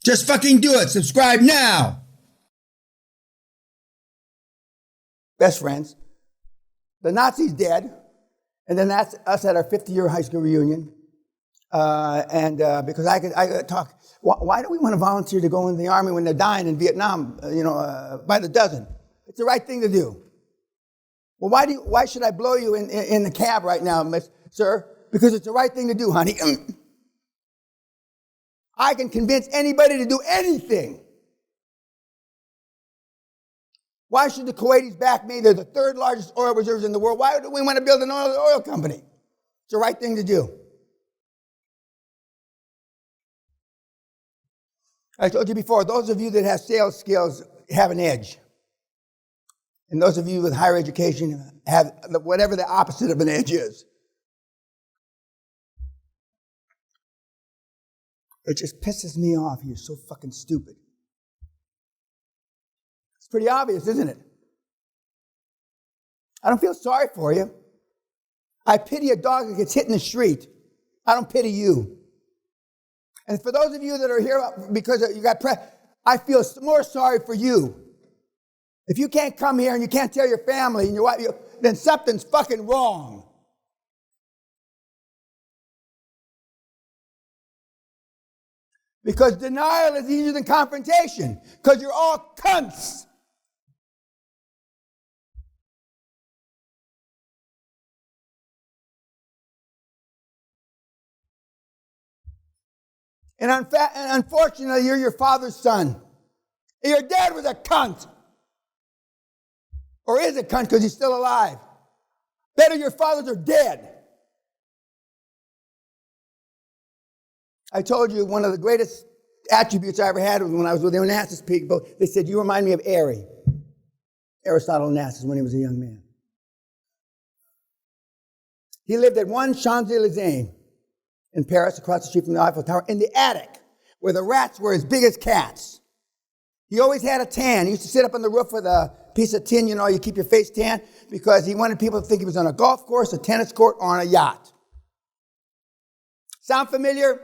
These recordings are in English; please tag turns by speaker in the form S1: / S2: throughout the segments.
S1: Just fucking do it. Subscribe now. Best friends. The Nazi's dead. And then that's us at our 50-year high school reunion. Because I could talk, why do we want to volunteer to go in the army when they're dying in Vietnam, by the dozen? It's the right thing to do. Well, why should I blow you in the cab right now, sir? Because it's the right thing to do, honey. I can convince anybody to do anything. Why should the Kuwaitis back me? They're the third largest oil reserves in the world. Why do we want to build an oil company? It's the right thing to do. I told you before, those of you that have sales skills have an edge. And those of you with higher education have whatever the opposite of an edge is. It just pisses me off. You're so fucking stupid. It's pretty obvious, isn't it? I don't feel sorry for you. I pity a dog that gets hit in the street. I don't pity you. And for those of you that are here because you got I feel more sorry for you. If you can't come here and you can't tell your family and your wife, then something's fucking wrong. Because denial is easier than confrontation. Because you're all cunts. And unfortunately, you're your father's son. And your dad was a cunt. Or is a cunt because he's still alive. Better your fathers are dead. I told you one of the greatest attributes I ever had was when I was with the Onassis people. They said, you remind me of Aristotle Onassis when he was a young man. He lived at 1 Champs-Élysées in Paris, across the street from the Eiffel Tower, in the attic, where the rats were as big as cats. He always had a tan. He used to sit up on the roof with a piece of tin, you keep your face tan, because he wanted people to think he was on a golf course, a tennis court, or on a yacht. Sound familiar?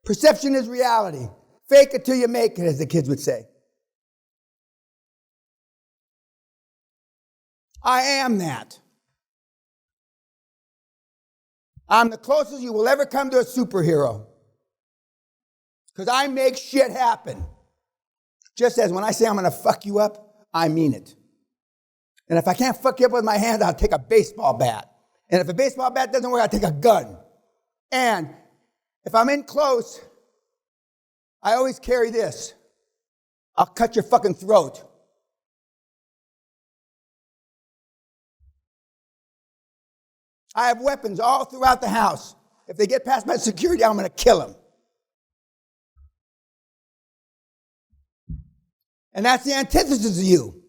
S1: Perception is reality. Fake it till you make it, as the kids would say. I am that. I'm the closest you will ever come to a superhero. Because I make shit happen. Just as when I say I'm going to fuck you up, I mean it. And if I can't fuck you up with my hand, I'll take a baseball bat. And if a baseball bat doesn't work, I'll take a gun. And if I'm in close, I always carry this. I'll cut your fucking throat. I have weapons all throughout the house. If they get past my security, I'm going to kill them. And that's the antithesis of you.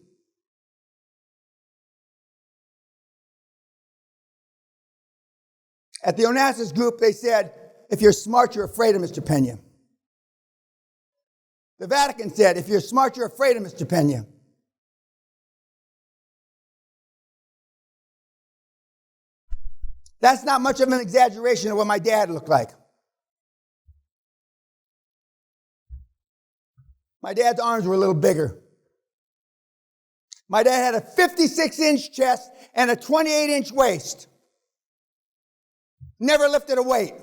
S1: At the Onassis group, they said, if you're smart, you're afraid of Mr. Peña. The Vatican said, if you're smart, you're afraid of Mr. Peña. That's not much of an exaggeration of what my dad looked like. My dad's arms were a little bigger. My dad had a 56-inch chest and a 28-inch waist. Never lifted a weight.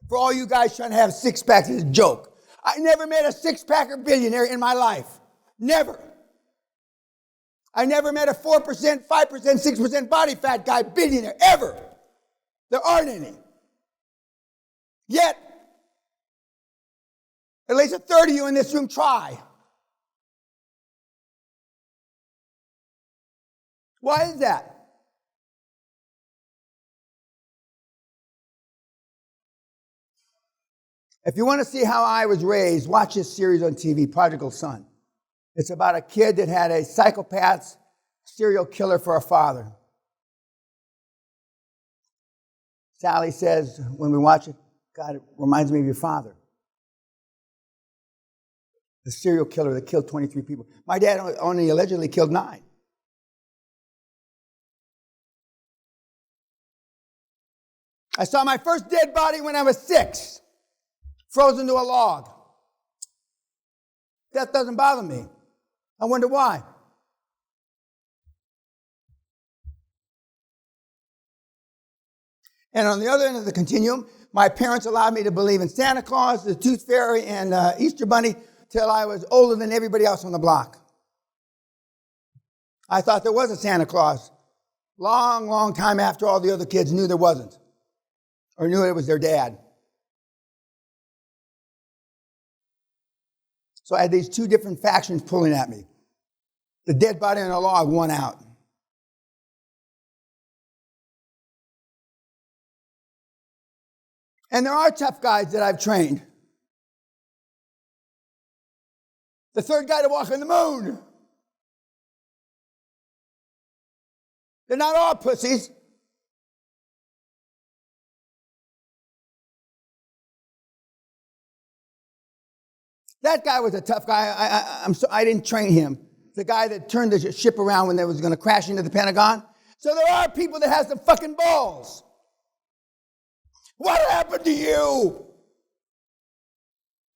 S1: For all you guys trying to have six-packs, it's a joke. I never met a six-packer billionaire in my life. Never. I never met a 4%, 5%, 6% body fat guy billionaire, ever. There aren't any. Yet, at least a third of you in this room try. Why is that? If you want to see how I was raised, watch this series on TV, Prodigal Son. It's about a kid that had a psychopath serial killer for a father. Sally says, when we watch it, God, it reminds me of your father. The serial killer that killed 23 people. My dad only allegedly killed 9. I saw my first dead body when I was 6, frozen to a log. death doesn't bother me. I wonder why. And on the other end of the continuum, my parents allowed me to believe in Santa Claus, the Tooth Fairy, and Easter Bunny till I was older than everybody else on the block. I thought there was a Santa Claus. Long, long time after all the other kids knew there wasn't. Or knew it was their dad. So I had these two different factions pulling at me. The dead body and the log won out. And there are tough guys that I've trained. The third guy to walk on the moon. They're not all pussies. That guy was a tough guy. I didn't train him. The guy that turned the ship around when they was going to crash into the Pentagon. So there are people that have some fucking balls. What happened to you?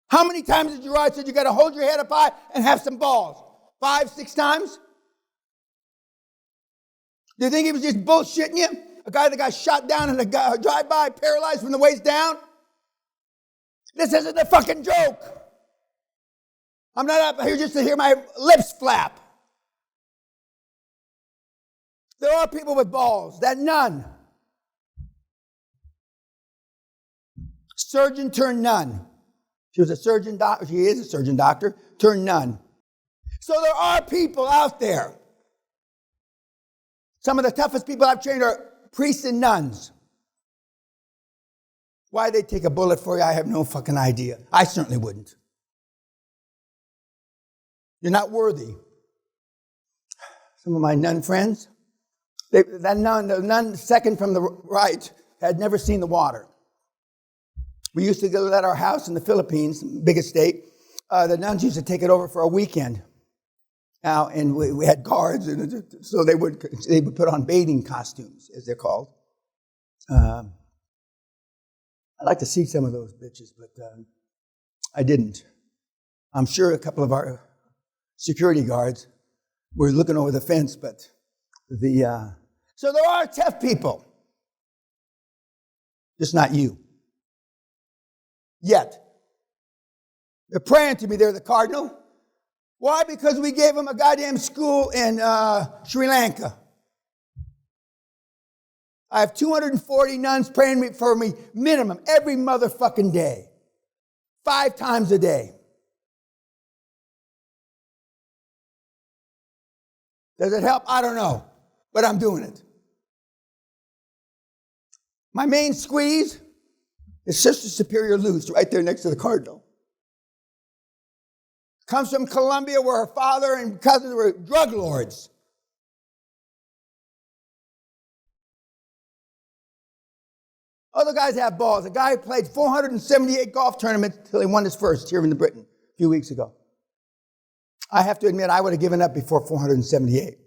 S1: How many times did your aunt said you got to hold your head up high and have some balls? 5, 6 times? Do you think he was just bullshitting you? A guy that got shot down in a drive-by, paralyzed from the waist down? This isn't a fucking joke. I'm not up here just to hear my lips flap. There are people with balls. That nun. Surgeon turned nun. She was a surgeon doctor. She is a surgeon doctor turned nun. So there are people out there. Some of the toughest people I've trained are priests and nuns. Why they take a bullet for you, I have no fucking idea. I certainly wouldn't. You're not worthy. Some of my nun friends, the nun second from the right, had never seen the water. We used to go at our house in the Philippines, big estate. The nuns used to take it over for a weekend. Now, and we had guards, and so they would put on bathing costumes, as they're called. I'd like to see some of those bitches, but I didn't. I'm sure a couple of our security guards were looking over the fence, but so there are tough people, just not you. Yet. They're praying to me. They're the cardinal. Why? Because we gave them a goddamn school in Sri Lanka. I have 240 nuns praying for me minimum every motherfucking day. 5 times a day. Does it help? I don't know. But I'm doing it. My main squeeze is Sister Superior Luz, right there next to the cardinal. Comes from Colombia, where her father and cousins were drug lords. Other guys have balls. A guy played 478 golf tournaments until he won his first here in Britain a few weeks ago. I have to admit, I would have given up before 478.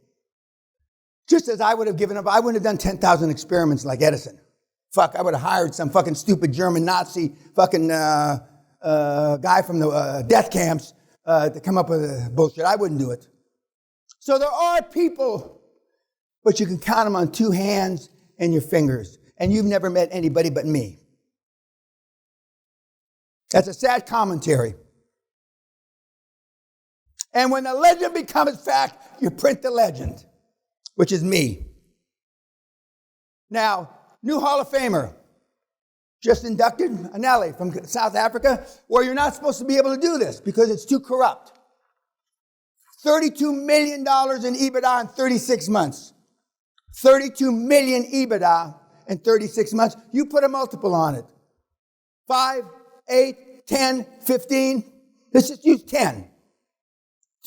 S1: Just as I would have given up, I wouldn't have done 10,000 experiments like Edison. Fuck, I would have hired some fucking stupid German Nazi fucking guy from the death camps to come up with bullshit. I wouldn't do it. So there are people, but you can count them on 2 hands and your fingers. And you've never met anybody but me. That's a sad commentary. And when the legend becomes fact, you print the legend, which is me. Now, new Hall of Famer, just inducted, Anelli from South Africa, where you're not supposed to be able to do this because it's too corrupt. $32 million in EBITDA in 36 months. 32 million EBITDA in 36 months. You put a multiple on it. 5, 8, 10, 15. Let's just use 10.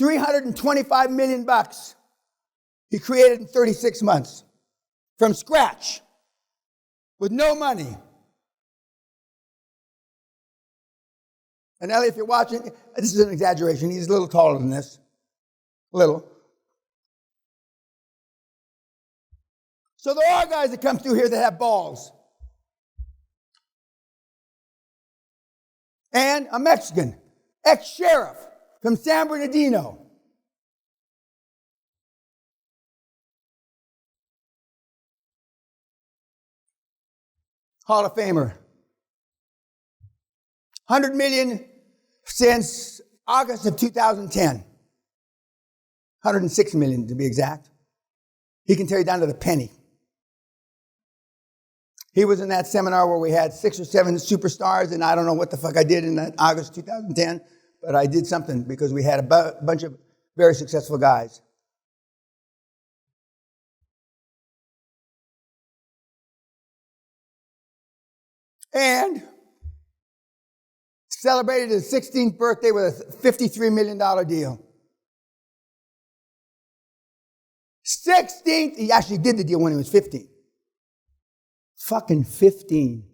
S1: $325 million he created in 36 months. From scratch. With no money. And Ellie, if you're watching, this is an exaggeration. He's a little taller than this. A little. So there are guys that come through here that have balls. And a Mexican, ex-sheriff, from San Bernardino. Hall of Famer. 100 million since August of 2010. 106 million to be exact. He can tell you down to the penny. He was in that seminar where we had 6 or 7 superstars, and I don't know what the fuck I did in that August 2010, but I did something because we had a bunch of very successful guys. And celebrated his 16th birthday with a $53 million deal. 16th, he actually did the deal when he was 15. Fucking 15.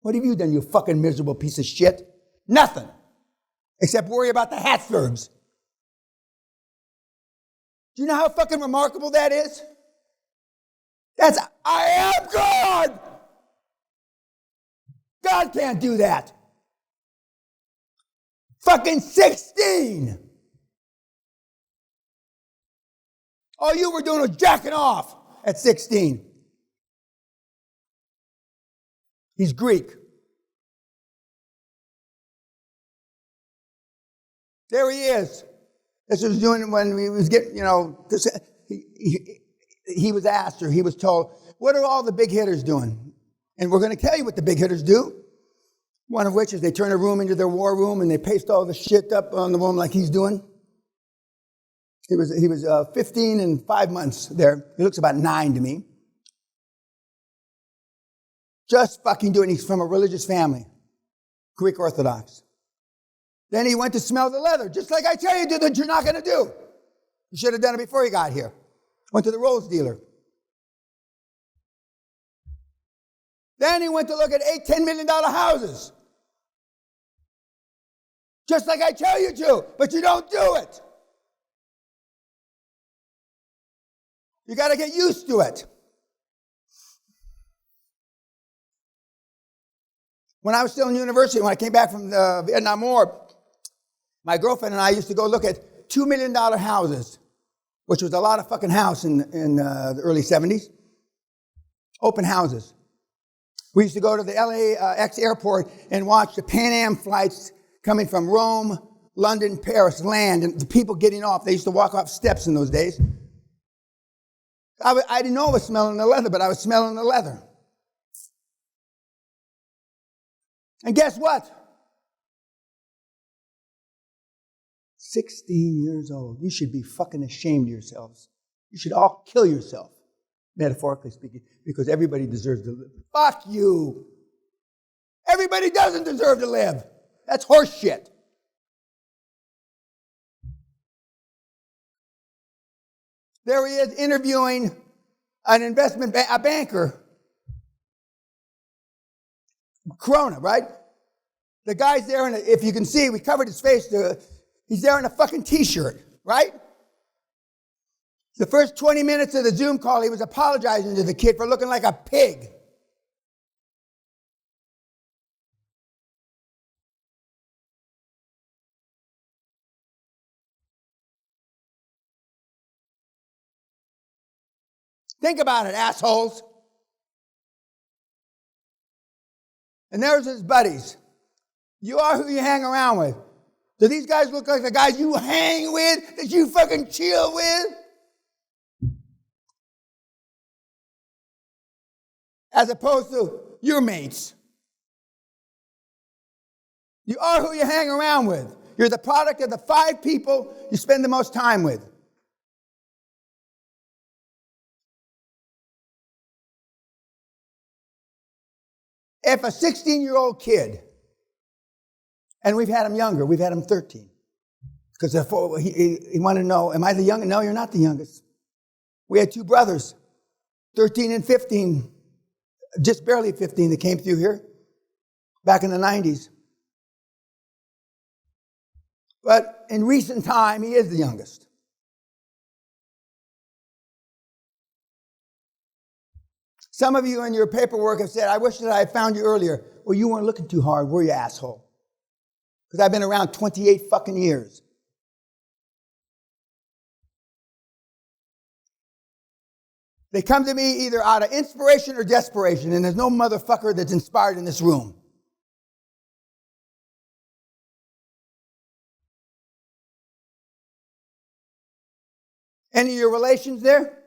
S1: What have you done, you fucking miserable piece of shit? Nothing. Except worry about the Habsburgs. Do you know how fucking remarkable that is? That's, I am God! God can't do that. Fucking 16. All you were doing was jacking off at 16. He's Greek. There he is. This was doing when he was getting, he was asked or he was told, what are all the big hitters doing? And we're going to tell you what the big hitters do. One of which is they turn a room into their war room and they paste all the shit up on the room like he's doing. He was 15 and 5 months there. He looks about 9 to me. Just fucking doing. He's from a religious family, Greek Orthodox. Then he went to smell the leather, just like I tell you that you're not going to do. You should have done it before he got here. Went to the rose dealer. Then he went to look at $8-10 million houses. Just like I tell you to, but you don't do it. You got to get used to it. When I was still in university, when I came back from the Vietnam War, my girlfriend and I used to go look at $2 million houses, which was a lot of fucking house in the early 70s. Open houses. We used to go to the LAX airport and watch the Pan Am flights coming from Rome, London, Paris, land, and the people getting off. They used to walk off steps in those days. I didn't know I was smelling the leather, but I was smelling the leather. And guess what? 16 years old. You should be fucking ashamed of yourselves. You should all kill yourself, metaphorically speaking, because everybody deserves to live. Fuck you. Everybody doesn't deserve to live. That's horse shit. There he is interviewing an a banker. Corona, right? The guy's there, and if you can see, we covered his face. He's there in a fucking T-shirt, right? The first 20 minutes of the Zoom call, he was apologizing to the kid for looking like a pig. Think about it, assholes. And there's his buddies. You are who you hang around with. Do these guys look like the guys you hang with, that you fucking chill with? As opposed to your mates. You are who you hang around with. You're the product of the 5 people you spend the most time with. If a 16-year-old kid, and we've had him younger, we've had him 13, because he wanted to know, am I the youngest? No, you're not the youngest. We had 2 brothers, 13 and 15, just barely 15, that came through here back in the 90s. But in recent time, he is the youngest. Some of you in your paperwork have said, I wish that I had found you earlier. Well, you weren't looking too hard, were you, asshole? because I've been around 28 fucking years. They come to me either out of inspiration or desperation, and there's no motherfucker that's inspired in this room. Any of your relations there?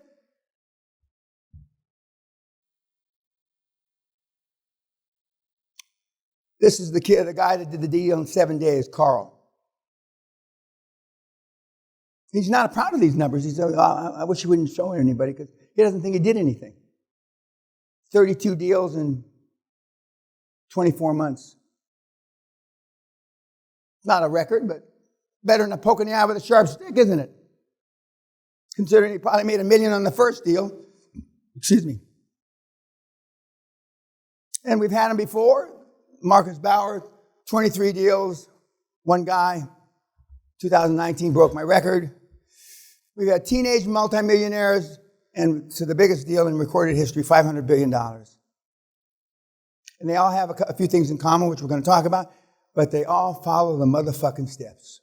S1: This is the guy that did the deal in 7 days, Carl. He's not proud of these numbers. He said, I wish he wouldn't show anybody because he doesn't think he did anything. 32 deals in 24 months. Not a record, but better than a poke in the eye with a sharp stick, isn't it? Considering he probably made $1 million on the first deal. Excuse me. And we've had him before. Marcus Bauer, 23 deals, one guy. 2019 broke my record. We've had teenage multimillionaires, and so the biggest deal in recorded history, $500 billion. And they all have a few things in common, which we're going to talk about, but they all follow the motherfucking steps.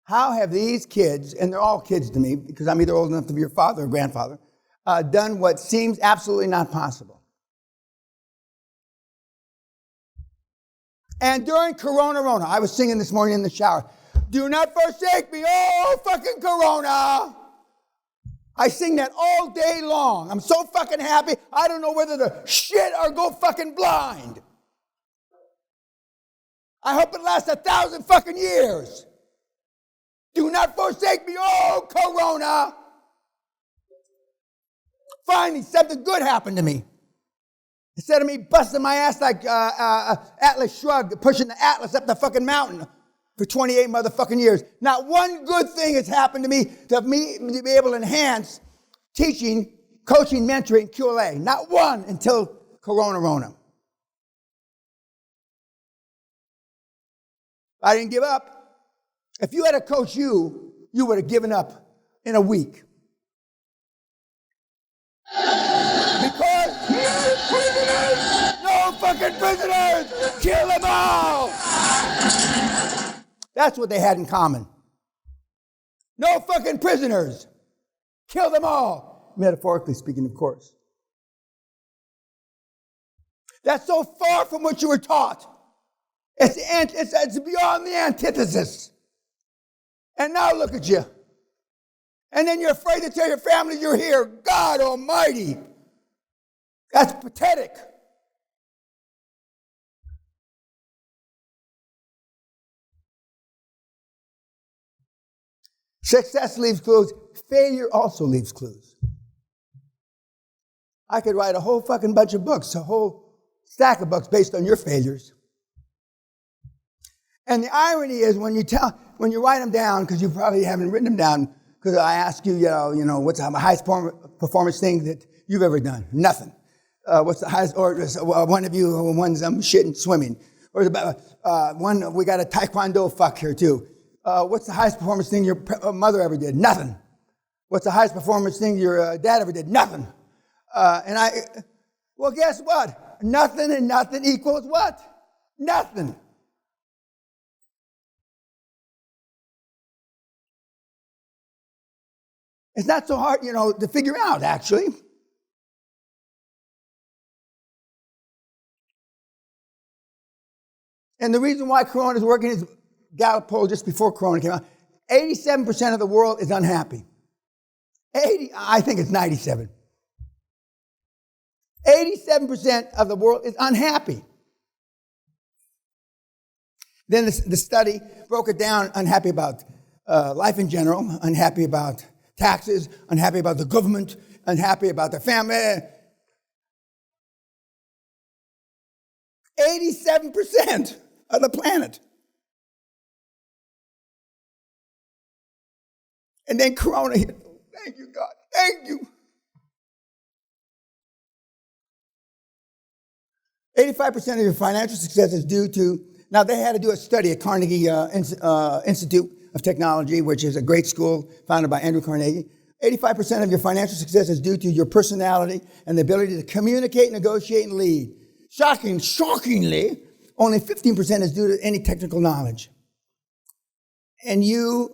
S1: How have these kids, and they're all kids to me, because I'm either old enough to be your father or grandfather, done what seems absolutely not possible? And during Corona, I was singing this morning in the shower, do not forsake me, oh fucking Corona. I sing that all day long. I'm so fucking happy, I don't know whether to shit or go fucking blind. I hope it lasts 1,000 fucking years. Do not forsake me, oh Corona. Finally, something good happened to me. Instead of me busting my ass like Atlas Shrugged, pushing the Atlas up the fucking mountain for 28 motherfucking years. Not one good thing has happened to me to be able to enhance teaching, coaching, mentoring, QLA. Not one until Corona. I didn't give up. If you had to coach you would have given up in a week. Because no fucking prisoners! Kill them all! That's what they had in common. No fucking prisoners! Kill them all! Metaphorically speaking, of course. That's so far from what you were taught. It's beyond the antithesis. And now look at you. And then you're afraid to tell your family you're here. God almighty. That's pathetic. Success leaves clues. Failure also leaves clues. I could write a whole fucking bunch of books, a whole stack of books based on your failures. And the irony is when you write them down, because you probably haven't written them down, because I ask you, what's the highest performance thing that you've ever done? Nothing. What's the highest, or one of you won some shit in swimming. Or one, we got a taekwondo fuck here too. What's the highest performance thing your mother ever did? Nothing. What's the highest performance thing your dad ever did? Nothing. Well, guess what? Nothing and nothing equals what? Nothing. It's not so hard, to figure out, actually. And the reason why Corona is working is Gallup poll just before Corona came out. 87% of the world is unhappy. I think it's 97. 87% of the world is unhappy. Then the study broke it down, unhappy about life in general, unhappy about taxes, unhappy about the government, unhappy about their family. 87% of the planet. And then Corona hit. Thank you, God. Thank you. 85% of your financial success is due to, now they had to do a study at Carnegie Institute of Technology, which is a great school founded by Andrew Carnegie. 85% of your financial success is due to your personality and the ability to communicate, negotiate, and lead. Shockingly, only 15% is due to any technical knowledge. And you,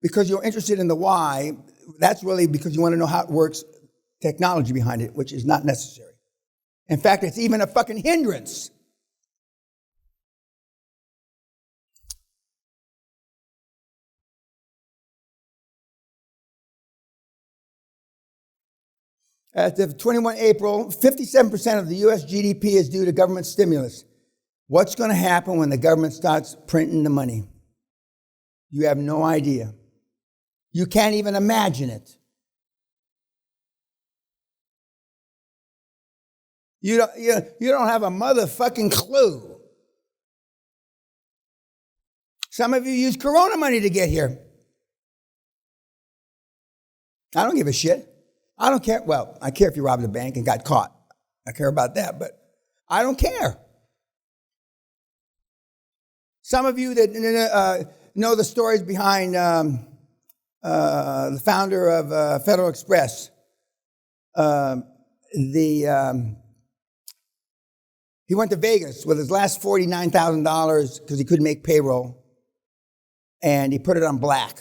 S1: because you're interested in the why, that's really because you want to know how it works, technology behind it, which is not necessary. In fact, it's even a fucking hindrance. As of 21 April, 57% of the U.S. GDP is due to government stimulus. What's going to happen when the government starts printing the money? You have no idea. You can't even imagine it. You don't have a motherfucking clue. Some of you use Corona money to get here. I don't give a shit. I don't care. Well, I care if you robbed a bank and got caught. I care about that, but I don't care. Some of you that know the stories behind the founder of Federal Express, he went to Vegas with his last $49,000 because he couldn't make payroll, and he put it on black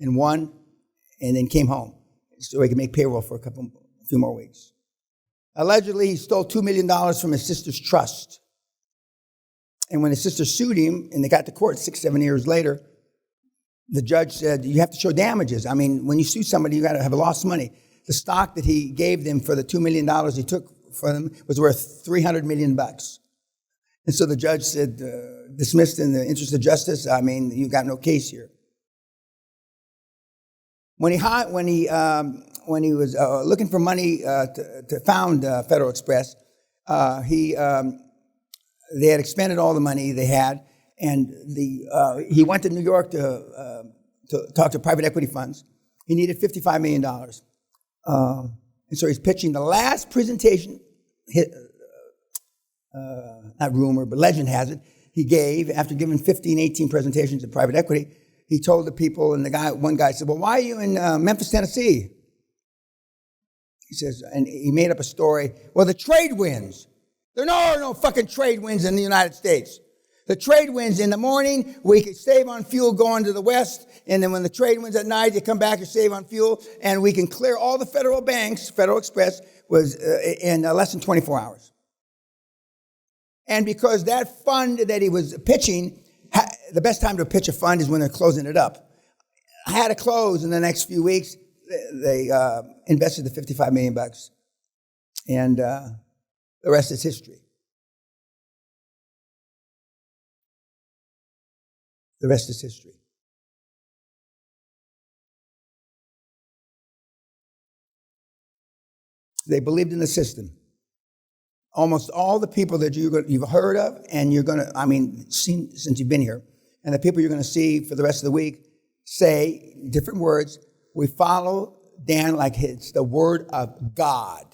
S1: and won, and then came home so he could make payroll for a few more weeks. Allegedly, he stole $2 million from his sister's trust. And when his sister sued him, and they got to court 6-7 years later, the judge said, you have to show damages. I mean, when you sue somebody, you got to have lost money. The stock that he gave them for the $2 million he took for them was worth $300 million. And so the judge said, dismissed in the interest of justice. I mean, you got no case here. When he was looking for money to found Federal Express, they had expended all the money they had, and he went to New York to talk to private equity funds. He needed $55 million. And so he's pitching the last presentation, not rumor, but legend has it, he gave, after giving 15, 18 presentations in private equity, he told the people, and one guy said, well, why are you in Memphis, Tennessee? He says, and he made up a story, well, the trade winds. There are no fucking trade winds in the United States. The trade winds in the morning, we could save on fuel going to the west, and then when the trade winds at night, you come back and save on fuel, and we can clear all the federal banks. Federal Express was in less than 24 hours. And because that fund that he was pitching, the best time to pitch a fund is when they're closing it up. I had to close in the next few weeks. They invested the $55 million, and the rest is history. The rest is history. They believed in the system. Almost all the people that you've heard of, and you're going to, seen since you've been here, and the people you're going to see for the rest of the week say different words. We follow Dan like it's the word of God.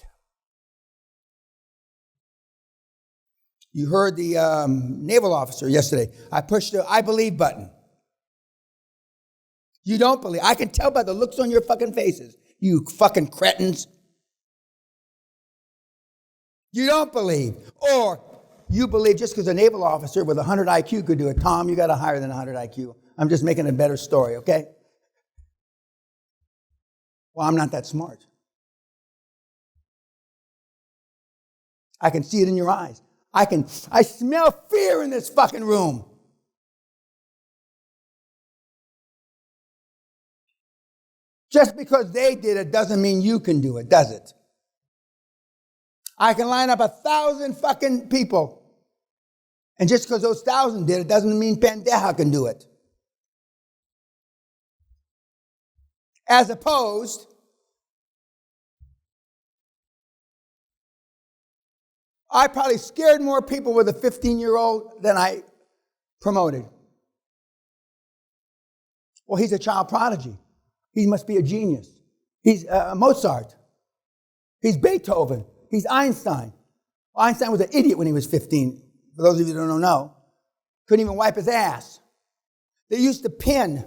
S1: You heard the naval officer yesterday. I pushed the I believe button. You don't believe. I can tell by the looks on your fucking faces. You fucking cretins. You don't believe. Or you believe just because a naval officer with 100 IQ could do it. Tom, you got a higher than 100 IQ. I'm just making a better story, okay? Well, I'm not that smart. I can see it in your eyes. I smell fear in this fucking room. Just because they did it doesn't mean you can do it, does it? I can line up 1,000 fucking people. And just because those 1,000 did it doesn't mean Pendeja can do it. As opposed, I probably scared more people with a 15-year-old than I promoted. Well, he's a child prodigy. He must be a genius. He's Mozart. He's Beethoven. He's Einstein. Einstein was an idiot when he was 15. For those of you who don't know. Couldn't even wipe his ass. They used to pin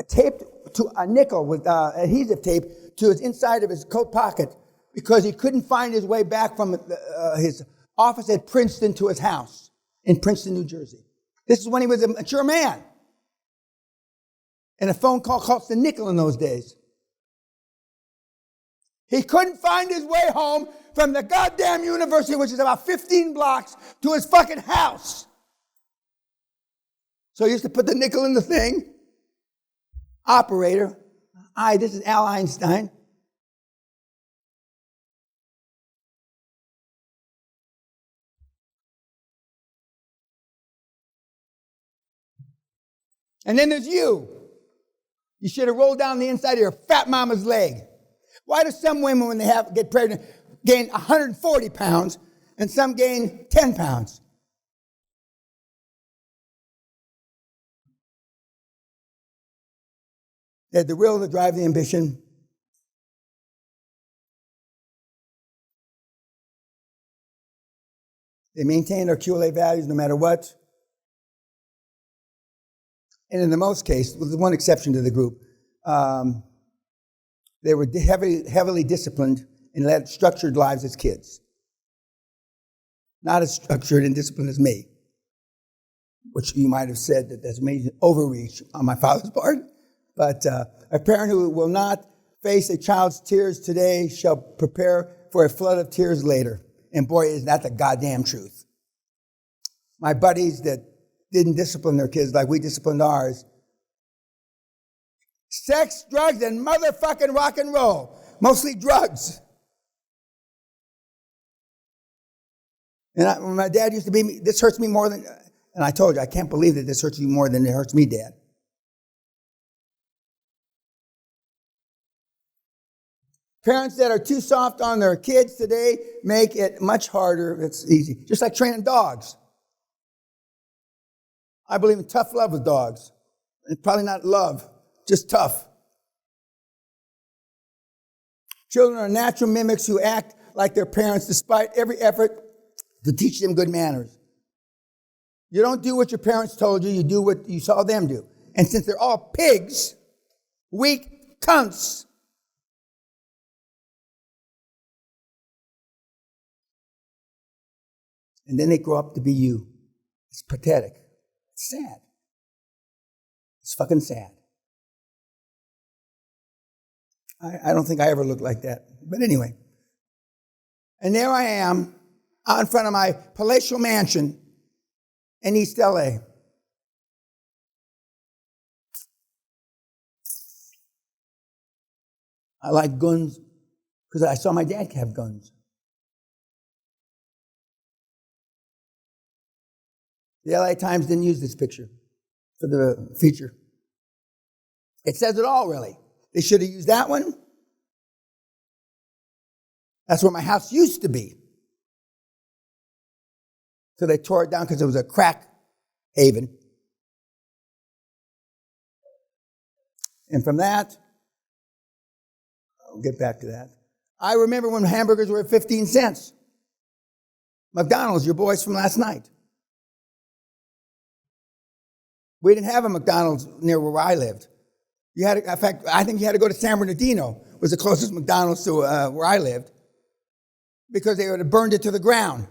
S1: taped to a nickel with adhesive tape to his inside of his coat pocket because he couldn't find his way back from his office at Princeton to his house in Princeton, New Jersey. This is when he was a mature man. And a phone call cost a nickel in those days. He couldn't find his way home from the goddamn university, which is about 15 blocks, to his fucking house. So he used to put the nickel in the thing. Operator. Hi, this is Al Einstein. And then there's you. You should have rolled down the inside of your fat mama's leg. Why do some women, when they get pregnant, gain 140 pounds and some gain 10 pounds? They had the will to drive the ambition. They maintained their QLA values no matter what. And in the most case, with one exception to the group, they were heavily disciplined and led structured lives as kids. Not as structured and disciplined as me, which you might have said that that's amazing overreach on my father's part. But a parent who will not face a child's tears today shall prepare for a flood of tears later. And boy, is that the goddamn truth. My buddies that didn't discipline their kids like we disciplined ours. Sex, drugs, and motherfucking rock and roll. Mostly drugs. And when my dad used to beat me, this hurts me more than, and I told you, I can't believe that this hurts you more than it hurts me, Dad. Parents that are too soft on their kids today make it much harder. It's easy. Just like training dogs. I believe in tough love with dogs. It's probably not love, just tough. Children are natural mimics who act like their parents despite every effort to teach them good manners. You don't do what your parents told you, you do what you saw them do. And since they're all pigs, weak cunts, and then they grow up to be you. It's pathetic. It's sad. It's fucking sad. I don't think I ever looked like that. But anyway. And there I am, out in front of my palatial mansion in East LA. I like guns because I saw my dad have guns. The LA Times didn't use this picture for the feature. It says it all, really. They should have used that one. That's where my house used to be. So they tore it down because it was a crack haven. And from that, I'll get back to that. I remember when hamburgers were at 15 cents. McDonald's, your boys from last night. We didn't have a McDonald's near where I lived. You had, in fact, I think you had to go to San Bernardino, was the closest McDonald's to where I lived, because they would have burned it to the ground.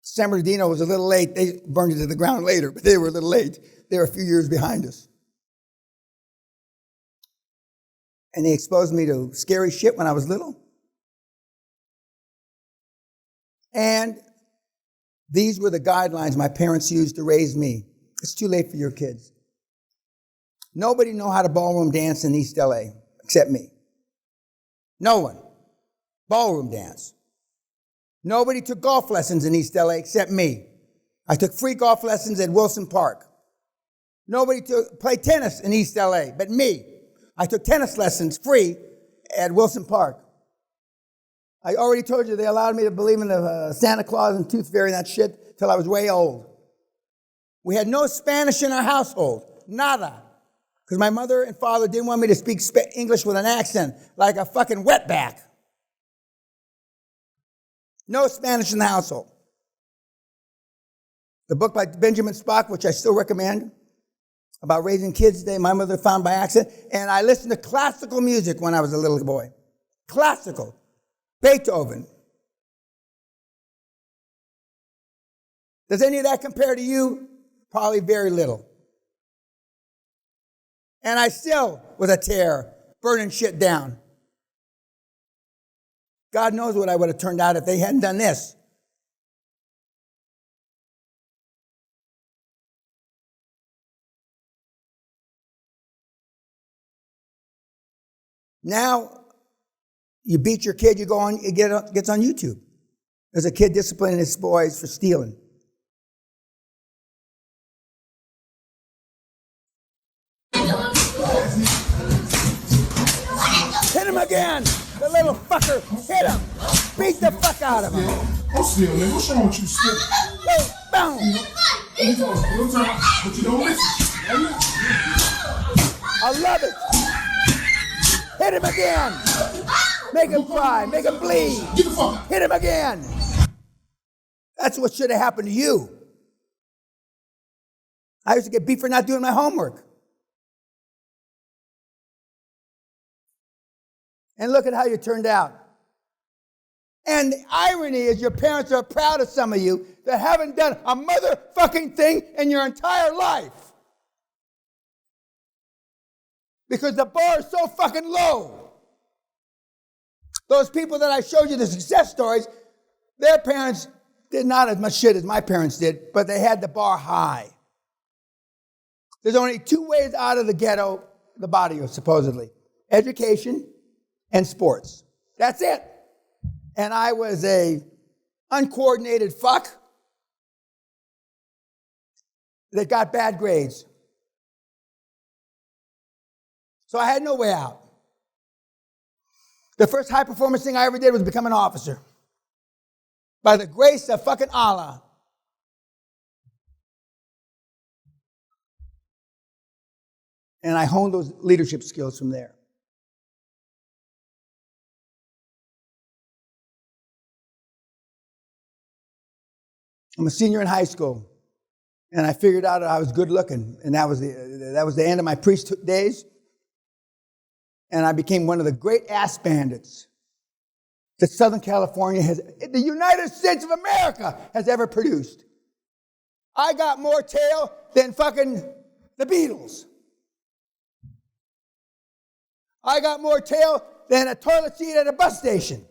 S1: San Bernardino was a little late. They burned it to the ground later, but they were a little late. They were a few years behind us. And they exposed me to scary shit when I was little. And these were the guidelines my parents used to raise me. It's too late for your kids. Nobody knew how to ballroom dance in East LA except me. No one. Ballroom dance. Nobody took golf lessons in East LA except me. I took free golf lessons at Wilson Park. Nobody played tennis in East LA but me. I took tennis lessons free at Wilson Park. I already told you they allowed me to believe in the Santa Claus and Tooth Fairy and that shit till I was way old. We had no Spanish in our household. Nada. Because my mother and father didn't want me to speak English with an accent like a fucking wetback. No Spanish in the household. The book by Benjamin Spock, which I still recommend, about raising kids that my mother found by accident. And I listened to classical music when I was a little boy. Classical. Beethoven. Does any of that compare to you? Probably very little. And I still was a terror, burning shit down. God knows what I would have turned out if they hadn't done this. Now, you beat your kid, you go on, it gets on YouTube. There's a kid disciplining his boys for stealing. Hit him again! The little fucker! Hit him! Beat the fuck out of him!
S2: I'm stealing. What's wrong with you stealing?
S1: Boom!
S2: But you don't listen.
S1: I love it! Hit him again! Make him cry, make him bleed!
S2: Get the fuck out.
S1: Hit him again! That's what should have happened to you. I used to get beat for not doing my homework. And look at how you turned out. And the irony is your parents are proud of some of you that haven't done a motherfucking thing in your entire life. Because the bar is so fucking low. Those people that I showed you the success stories, their parents did not as much shit as my parents did, but they had the bar high. There's only two ways out of the ghetto, the barrio, supposedly. Education and sports. That's it. And I was a uncoordinated fuck that got bad grades. So I had no way out. The first high performance thing I ever did was become an officer. By the grace of fucking Allah. And I honed those leadership skills from there. I'm a senior in high school, and I figured out that I was good looking, and that was the end of my priest days. And I became one of the great ass bandits that Southern California the United States of America has ever produced. I got more tail than fucking the Beatles. I got more tail than a toilet seat at a bus station.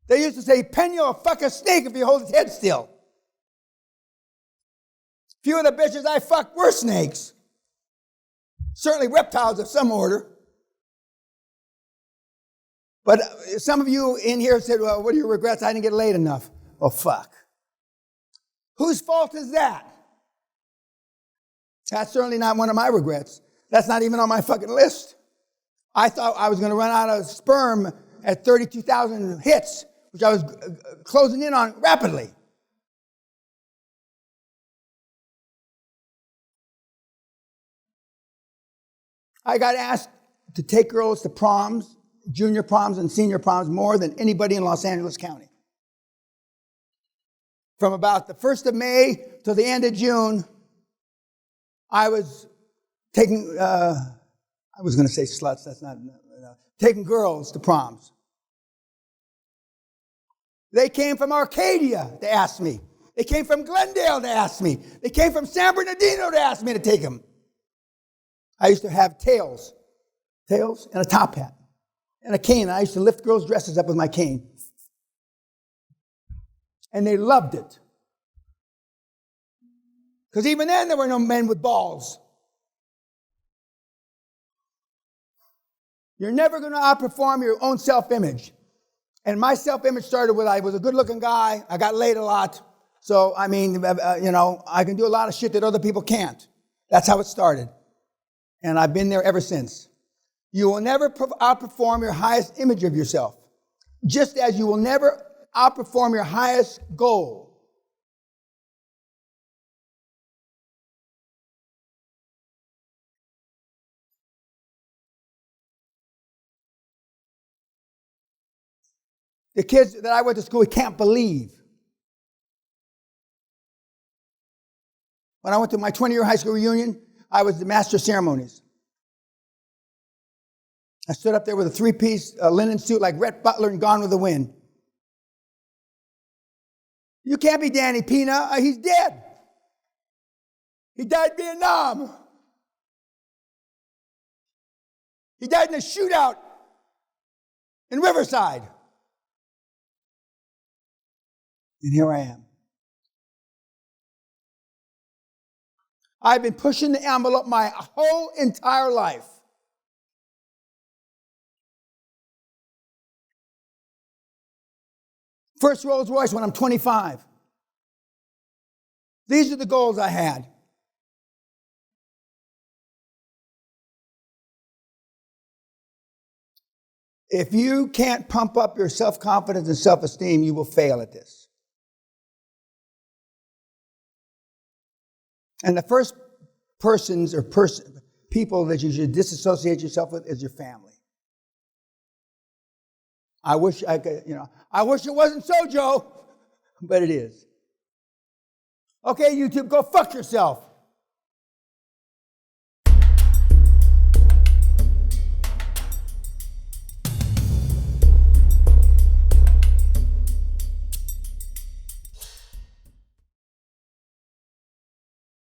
S1: They used to say, Peña will fuck a snake if he holds his head still. Few of the bitches I fucked were snakes. Certainly reptiles of some order. But some of you in here said, well, what are your regrets? I didn't get laid enough. Oh, fuck. Whose fault is that? That's certainly not one of my regrets. That's not even on my fucking list. I thought I was going to run out of sperm at 32,000 hits, which I was closing in on rapidly. I got asked to take girls to proms, junior proms and senior proms, more than anybody in Los Angeles County. From about the 1st of May to the end of June, I was taking, I was going to say sluts, that's not, taking girls to proms. They came from Arcadia to ask me. They came from Glendale to ask me. They came from San Bernardino to ask me to take them. I used to have tails and a top hat and a cane. I used to lift girls' dresses up with my cane. And they loved it. Because even then there were no men with balls. You're never going to outperform your own self-image. And my self-image started with I was a good-looking guy. I got laid a lot. So, I mean, I can do a lot of shit that other people can't. That's how it started. And I've been there ever since. You will never outperform your highest image of yourself, just as you will never outperform your highest goal. The kids that I went to school with can't believe When I went to my 20-year high school reunion, I was the master of ceremonies. I stood up there with a three-piece linen suit like Rhett Butler in Gone with the Wind. You can't be Danny Pina. He's dead. He died in Vietnam. He died in a shootout in Riverside. And here I am. I've been pushing the envelope my whole entire life. First Rolls Royce when I'm 25. These are the goals I had. If you can't pump up your self-confidence and self-esteem, you will fail at this. And the first people that you should disassociate yourself with is your family. I wish I could, I wish it wasn't so, Joe, but it is. Okay, YouTube, go fuck yourself.